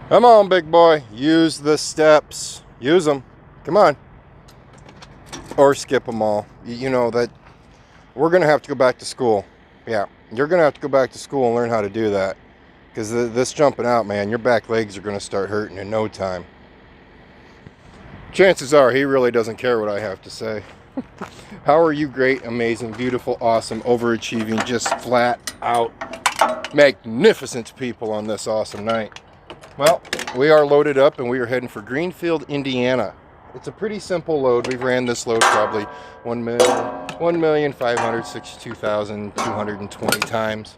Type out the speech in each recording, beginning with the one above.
Come on, big boy. Use the steps. Use them. Come on. Or skip them all. You know that we're going to have to go back to school. Yeah, you're going to have to go back to school and learn how to do that. Because this jumping out, man, your back legs are going to start hurting in no time. Chances are he really doesn't care what I have to say. How are you great, amazing, beautiful, awesome, overachieving, just flat out magnificent people on this awesome night? Well, we are loaded up and we are heading for Greenfield, Indiana. It's a pretty simple load. We've ran this load probably 1,562,220 times.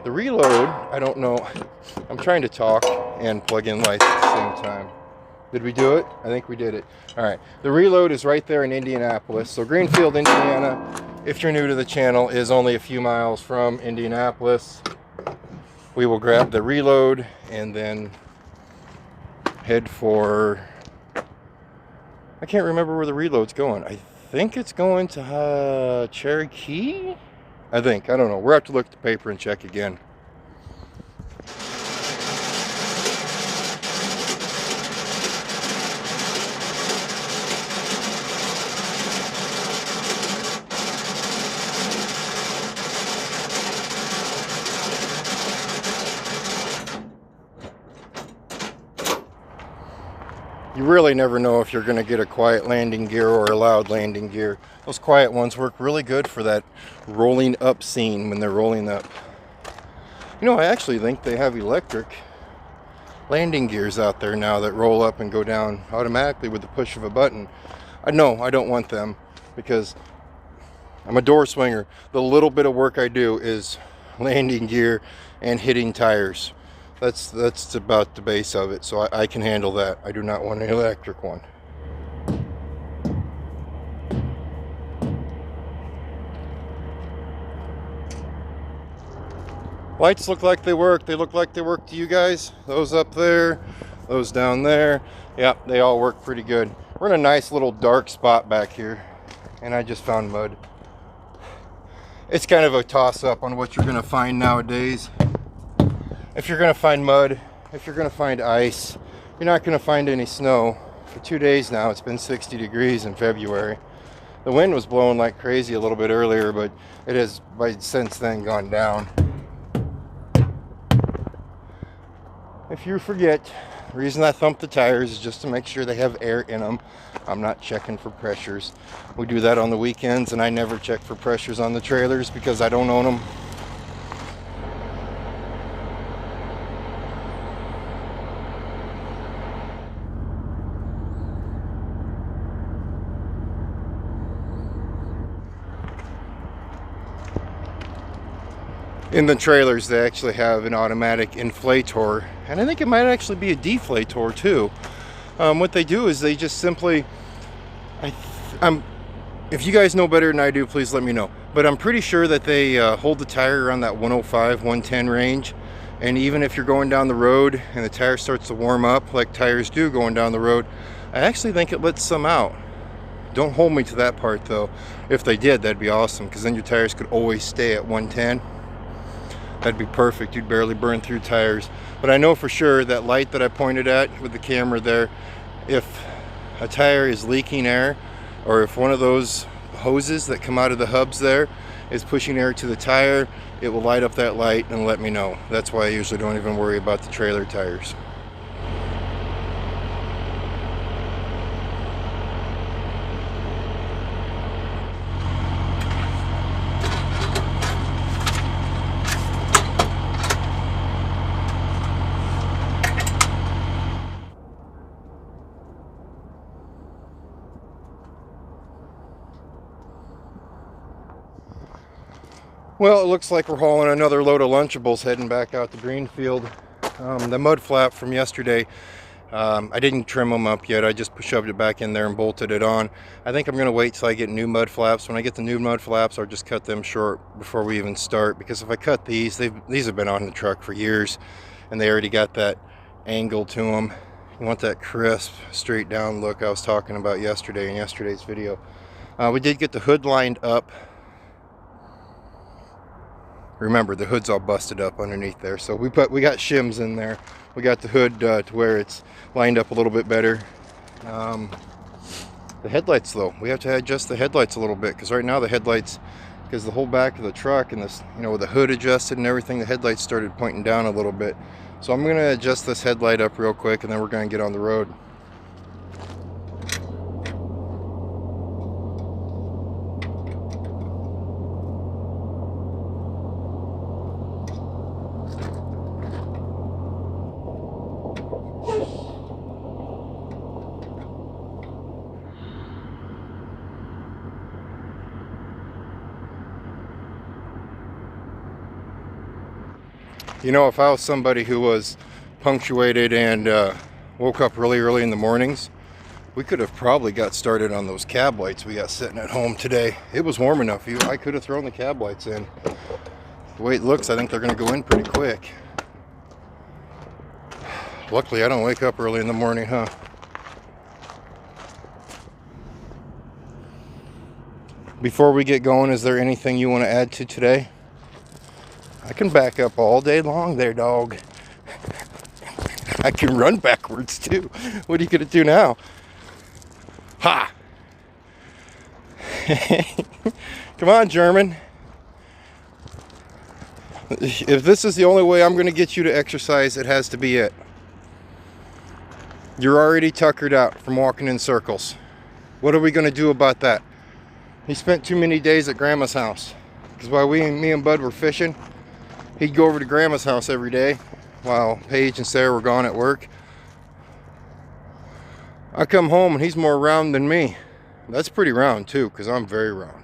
The reload, I don't know. I'm trying to talk and plug in lights at the same time. Did we do it? I think we did it. All right. The reload is right there in Indianapolis. So Greenfield, Indiana, if you're new to the channel, is only a few miles from Indianapolis. We will grab the reload and then head for... I can't remember where the reload's going. I think it's going to Cherokee? I think. I don't know. We'll have to look at the paper and check again. You really never know if you're going to get a quiet landing gear or a loud landing gear. Those quiet ones work really good for that rolling up scene when they're rolling up. You know, I actually think they have electric landing gears out there now that roll up and go down automatically with the push of a button. I know I don't want them because I'm a door swinger. The little bit of work I do is landing gear and hitting tires. That's about the base of it, so I can handle that. I do not want an electric one. Lights look like they work. They look like they work to you guys. Those up there, those down there. Yep, they all work pretty good. We're in a nice little dark spot back here, and I just found mud. It's kind of a toss-up on what you're going to find nowadays. If you're going to find mud, if you're going to find ice, you're not going to find any snow. For 2 days now, it's been 60 degrees in February. The wind was blowing like crazy a little bit earlier, but it has since then gone down. If you forget, the reason I thump the tires is just to make sure they have air in them. I'm not checking for pressures. We do that on the weekends, and I never check for pressures on the trailers because I don't own them. In the trailers, they actually have an automatic inflator, and I think it might actually be a deflator too. What they do is they just simply, if you guys know better than I do, please let me know. But I'm pretty sure that they hold the tire around that 105, 110 range. And even if you're going down the road and the tire starts to warm up, like tires do going down the road, I actually think it lets some out. Don't hold me to that part though. If they did, that'd be awesome, because then your tires could always stay at 110. That'd be perfect. You'd barely burn through tires. But I know for sure that light that I pointed at with the camera there, if a tire is leaking air, or if one of those hoses that come out of the hubs there is pushing air to the tire, it will light up that light and let me know. That's why I usually don't even worry about the trailer tires. Well, it looks like we're hauling another load of Lunchables heading back out to Greenfield. The mud flap from yesterday, I didn't trim them up yet. I just shoved it back in there and bolted it on. I think I'm going to wait till I get new mud flaps. When I get the new mud flaps, I'll just cut them short before we even start. Because if I cut these have been on the truck for years, and they already got that angle to them. You want that crisp, straight down look I was talking about yesterday in yesterday's video. We did get the hood lined up. Remember, the hood's all busted up underneath there, so we got shims in there. We got the hood to where it's lined up a little bit better. The headlights though, we have to adjust the headlights a little bit, because right now the headlights, because the whole back of the truck and this, you know, with the hood adjusted and everything, the headlights started pointing down a little bit. So I'm going to adjust this headlight up real quick, and then we're going to get on the road. You know, if I was somebody who was punctuated and woke up really early in the mornings, we could have probably got started on those cab lights we got sitting at home today. It was warm enough. I could have thrown the cab lights in. The way it looks, I think they're going to go in pretty quick. Luckily, I don't wake up early in the morning, huh? Before we get going, is there anything you want to add to today? I can back up all day long there, dog. I can run backwards too. What are you gonna do now? Ha! Come on, German. If this is the only way I'm gonna get you to exercise, it has to be it. You're already tuckered out from walking in circles. What are we gonna do about that? He spent too many days at Grandma's house. Because while me and Bud were fishing, he'd go over to Grandma's house every day while Paige and Sarah were gone at work. I come home and he's more round than me. That's pretty round too, because I'm very round.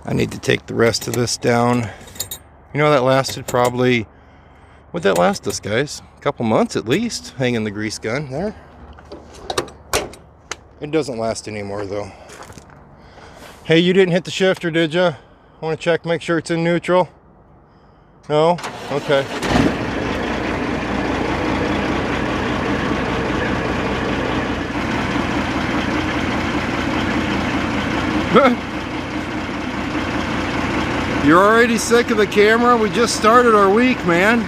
I need to take the rest of this down. You know, that lasted probably, what'd that last us, guys? A couple months at least, hanging the grease gun there. It doesn't last anymore though. Hey, you didn't hit the shifter, did you? Want to check, make sure it's in neutral? No? Okay. You're already sick of the camera? We just started our week, man.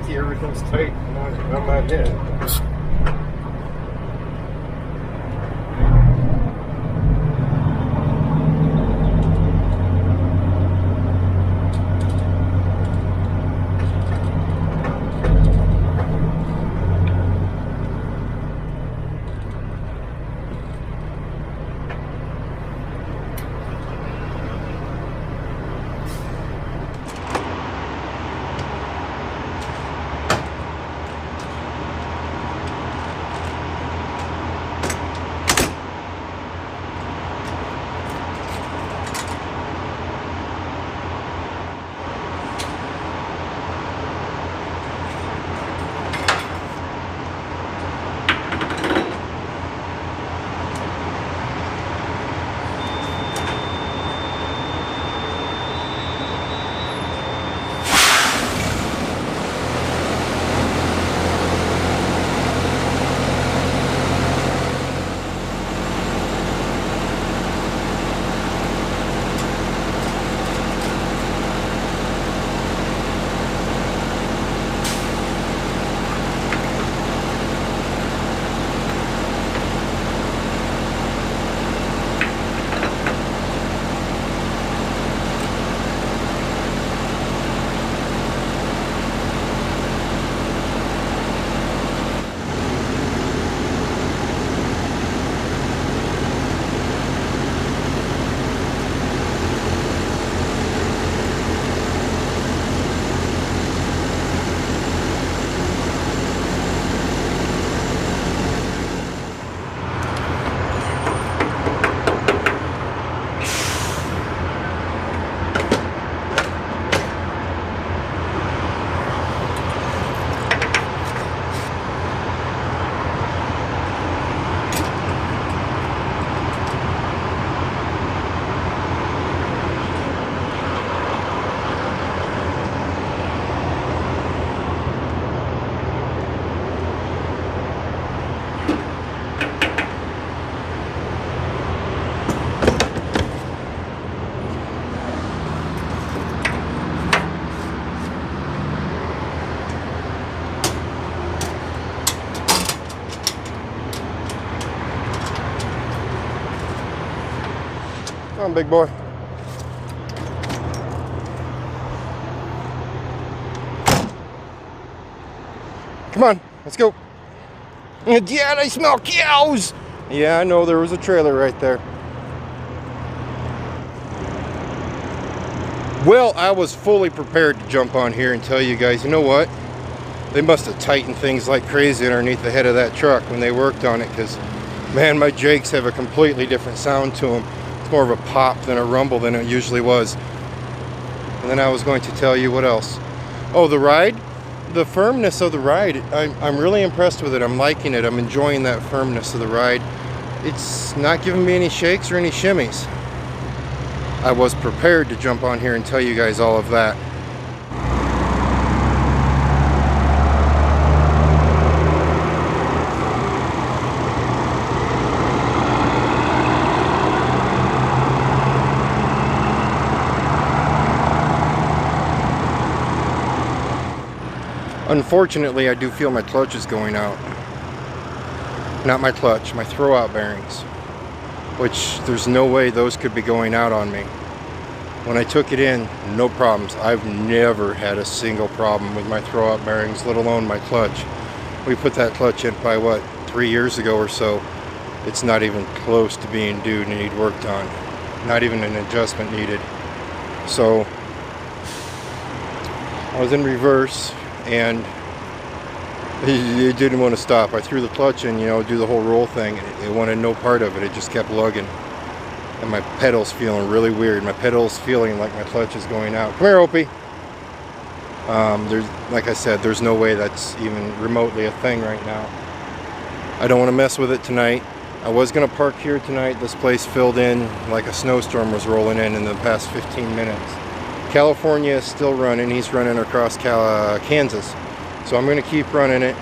empty, everything's tight. I'm not in. Come on, big boy. Come on, let's go. Dad, I smell cows. Yeah, I know, there was a trailer right there. Well, I was fully prepared to jump on here and tell you guys, you know what? They must have tightened things like crazy underneath the head of that truck when they worked on it, because, man, my Jakes have a completely different sound to them. It's more of a pop than a rumble than it usually was. And then I was going to tell you what else. Oh, the ride? The firmness of the ride. I'm really impressed with it. I'm liking it. I'm enjoying that firmness of the ride. It's not giving me any shakes or any shimmies. I was prepared to jump on here and tell you guys all of that. Unfortunately, I do feel my clutch is going out. Not my clutch, my throwout bearings. Which there's no way those could be going out on me. When I took it in, no problems. I've never had a single problem with my throwout bearings, let alone my clutch. We put that clutch in by what, 3 years ago or so. It's not even close to being due to need work done. Not even an adjustment needed. So I was in reverse and it didn't want to stop. I threw the clutch in, you know, do the whole roll thing. It wanted no part of it. It just kept lugging. And my pedal's feeling really weird. My pedal's feeling like my clutch is going out. Come here, Opie. There's, like I said, there's no way that's even remotely a thing right now. I don't want to mess with it tonight. I was going to park here tonight. This place filled in like a snowstorm was rolling in the past 15 minutes. California is still running. He's running across Kansas. So I'm going to keep running it.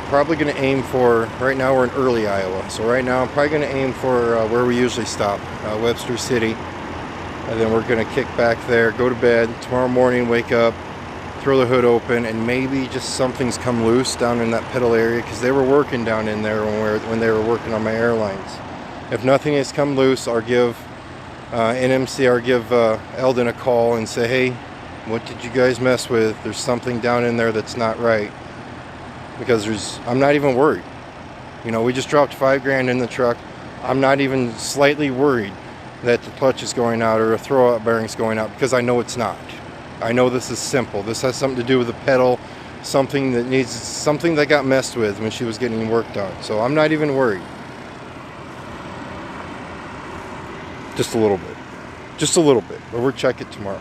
Probably going to aim for, right now we're in early Iowa. So right now I'm probably going to aim for where we usually stop, Webster City. And then we're going to kick back there, go to bed. Tomorrow morning, wake up, throw the hood open, and maybe just something's come loose down in that pedal area, because they were working down in there when they were working on my airlines. If nothing has come loose, I'll give NMC, or give Eldon a call and say, hey, what did you guys mess with? There's something down in there that's not right. Because I'm not even worried. You know, we just dropped $5,000 in the truck. I'm not even slightly worried that the clutch is going out or a throwout bearing's going out, because I know it's not. I know this is simple. This has something to do with the pedal, something that got messed with when she was getting worked on. So I'm not even worried. Just a little bit. Just a little bit. But we'll check it tomorrow.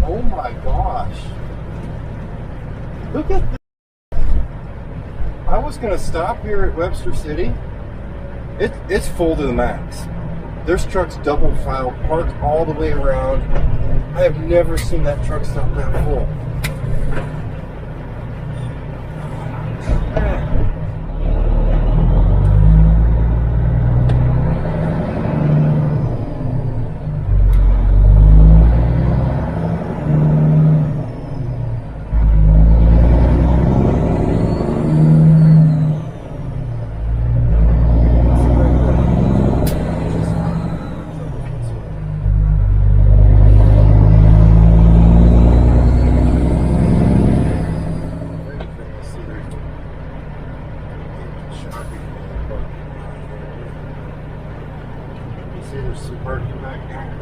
Oh my gosh. Look at this. I was going to stop here at Webster City. It's full to the max. There's trucks double filed, parked all the way around. I have never seen that truck stop that full. There's some parking back here.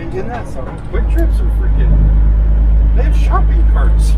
Isn't that something? Quick Trips are freaking... They have shopping carts.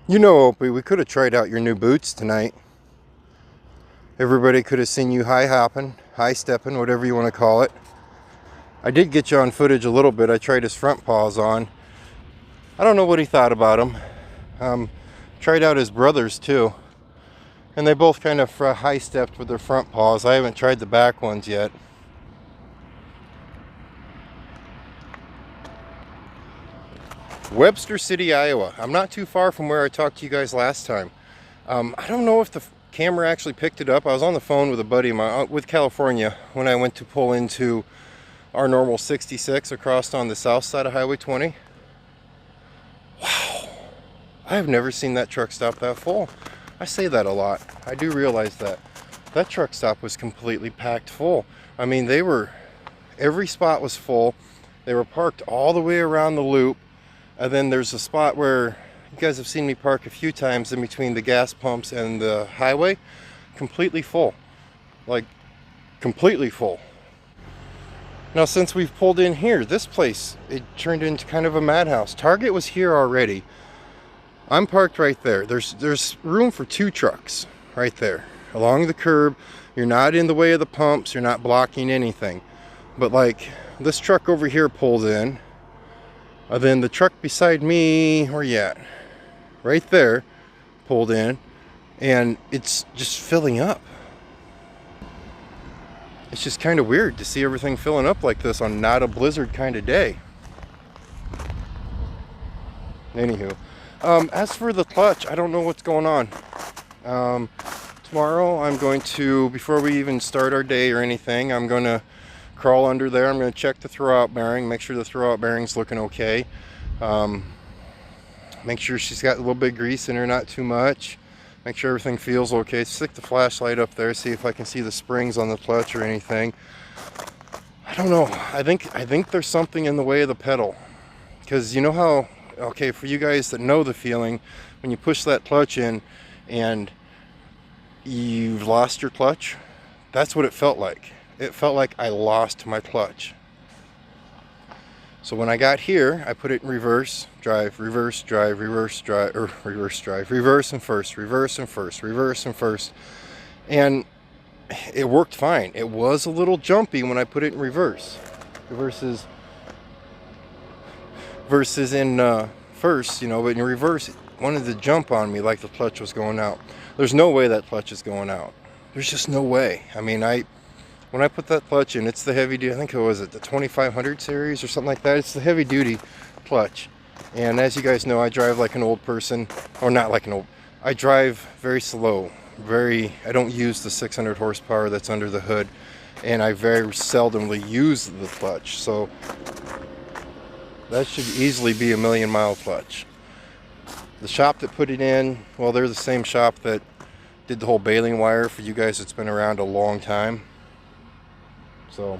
You know, Opie, we could have tried out your new boots tonight. Everybody could have seen you high hopping, high stepping, whatever you want to call it. I did get you on footage a little bit. I tried his front paws on. I don't know what he thought about them. Tried out his brothers too. And they both kind of high-stepped with their front paws. I haven't tried the back ones yet. Webster City, Iowa. I'm not too far from where I talked to you guys last time. I don't know if the camera actually picked it up. I was on the phone with a buddy of mine with California when I went to pull into our normal 66 across on the south side of Highway 20. Wow, I have never seen that truck stop that full. I say that a lot. I do realize that. That truck stop was completely packed full. I mean, every spot was full. They were parked all the way around the loop. And then there's a spot where you guys have seen me park a few times in between the gas pumps and the highway. Completely full. Like, completely full. Now, since we've pulled in here, this place, it turned into kind of a madhouse. Target was here already. I'm parked right there. There's room for 2 trucks right there along the curb. You're not in the way of the pumps. You're not blocking anything. But like this truck over here pulled in. And then the truck beside me, where you at? Right there, pulled in. And it's just filling up. It's just kind of weird to see everything filling up like this on not a blizzard kind of day. Anywho, as for the clutch, I don't know what's going on. Tomorrow I'm going to, before we even start our day or anything, I'm going to crawl under there. I'm going to check the throwout bearing, make sure the throwout bearing's looking okay. Make sure she's got a little bit of grease in her, not too much. Make sure everything feels okay. Stick the flashlight up there, see if I can see the springs on the clutch or anything. I don't know. I think there's something in the way of the pedal. Because you know how, okay, for you guys that know the feeling, when you push that clutch in and you've lost your clutch, that's what it felt like. It felt like I lost my clutch. So when I got here, I put it in reverse, drive, reverse, drive, reverse, drive, or reverse drive, reverse and first, reverse and first, reverse and first. And it worked fine. It was a little jumpy when I put it in reverse. Versus in first, you know, but in reverse, it wanted to jump on me like the clutch was going out. There's no way that clutch is going out. There's just no way. I mean, when I put that clutch in, it's the heavy duty, I think it was the 2500 series or something like that. It's the heavy duty clutch. And as you guys know, I drive like an old person, or not like an old, I drive very slow. I don't use the 600 horsepower that's under the hood. And I very seldomly use the clutch. So that should easily be a 1,000,000-mile clutch. The shop that put it in, well, they're the same shop that did the whole baling wire for you guys that's been around a long time. So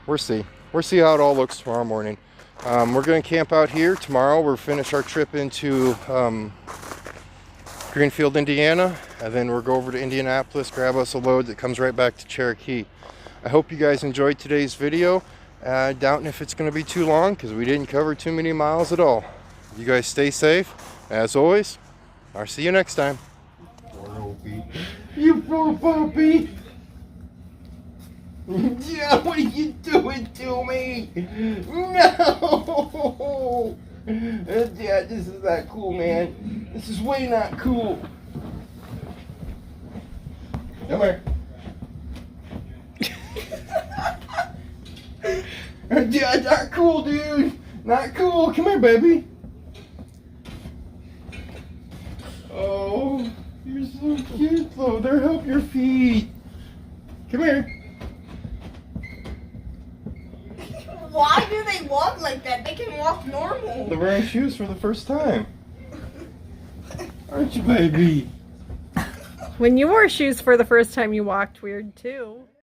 we'll see how it all looks tomorrow morning. We're going to camp out here tomorrow. We'll finish our trip into Greenfield, Indiana, and then we'll go over to Indianapolis, grab us a load that comes right back to Cherokee. I hope you guys enjoyed today's video. Doubting if it's going to be too long because we didn't cover too many miles at all. You guys stay safe. As always, I'll see you next time. Poor Opie. You poor puppy. Yeah, what are you doing to me? No! Yeah, this is not cool, man. This is way not cool. Come here. Yeah, not cool, dude. Not cool. Come here, baby. Oh, you're so cute, though. There, help your feet. Come here. Why do they walk like that? They can walk normal. They're wearing shoes for the first time. Aren't you, baby? When you wore shoes for the first time, you walked weird too.